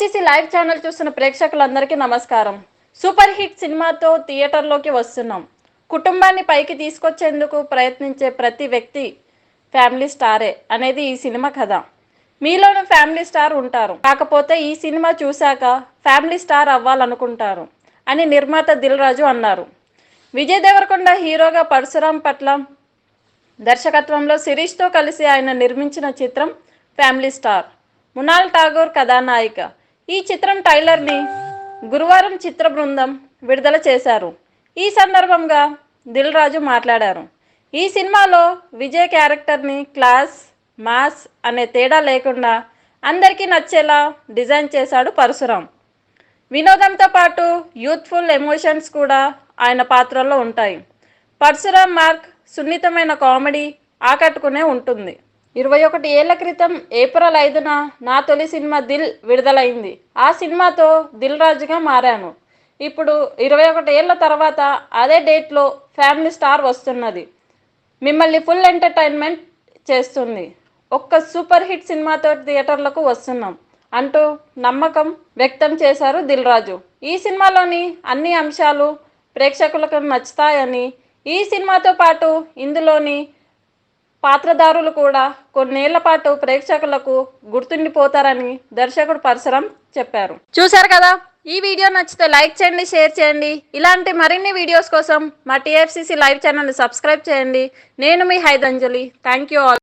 TFCC live channel చూస్తున్న ప్రేక్షకులందరికీ నమస్కారం. సూపర్ హిట్ సినిమాతో థియేటర్లోకి వస్తున్నాం. కుటుంబాన్ని పైకి తీసుకొచ్చేందుకు ప్రయత్నించే ప్రతి వ్యక్తి ఫ్యామిలీ స్టారే అనేది ఈ సినిమా కథ. మీలోనూ ఫ్యామిలీ స్టార్ ఉంటారు, కాకపోతే ఈ సినిమా చూశాక ఫ్యామిలీ స్టార్ అవ్వాలనుకుంటారు అని నిర్మాత దిల్ రాజు అన్నారు. విజయ్ దేవరకొండ హీరోగా, పరశురాం పట్ల దర్శకత్వంలో శిరీష్తో కలిసి ఆయన నిర్మించిన చిత్రం ఫ్యామిలీ స్టార్. మునాల్ ఠాగూర్ కథానాయిక. ఈ చిత్రం ట్రైలర్ని గురువారం చిత్ర బృందం విడుదల చేశారు. ఈ సందర్భంగా దిల్ రాజు మాట్లాడారు. ఈ సినిమాలో విజయ్ క్యారెక్టర్ని క్లాస్, మాస్ అనే తేడా లేకుండా అందరికీ నచ్చేలా డిజైన్ చేశాడు పరశురాం. వినోదంతో పాటు యూత్ఫుల్ ఎమోషన్స్ కూడా ఆయన పాత్రలో ఉంటాయి. పరశురాం మార్క్ సున్నితమైన కామెడీ ఆకట్టుకునే ఉంటుంది. 21 ఏళ్ల క్రితం ఏప్రిల్ 5న నా తొలి సినిమా దిల్ విడుదలైంది. ఆ సినిమాతో దిల్ రాజుగా మారాను. ఇప్పుడు 21 ఏళ్ల తర్వాత అదే డేట్లో ఫ్యామిలీ స్టార్ వస్తున్నది. మిమ్మల్ని ఫుల్ ఎంటర్టైన్మెంట్ చేస్తుంది. ఒక్క సూపర్ హిట్ సినిమాతో థియేటర్లకు వస్తున్నాం అంటూ నమ్మకం వ్యక్తం చేశారు దిల్ రాజు. ఈ సినిమాలోని అన్ని అంశాలు ప్రేక్షకులకు నచ్చుతాయని, ఈ సినిమాతో పాటు ఇందులోని పాత్రధారులు కూడా కొన్నేళ్ల పాటు ప్రేక్షకులకు గుర్తుండిపోతారని దర్శకుడు పరశురాం చెప్పారు. చూశారు కదా, ఈ వీడియో నచ్చితే లైక్ చేయండి, షేర్ చేయండి. ఇలాంటి మరిన్ని వీడియోస్ కోసం మా టీఎఫ్సిసి లైవ్ ఛానల్ని సబ్స్క్రైబ్ చేయండి. నేను మీ హైదంజలి. Thank you all.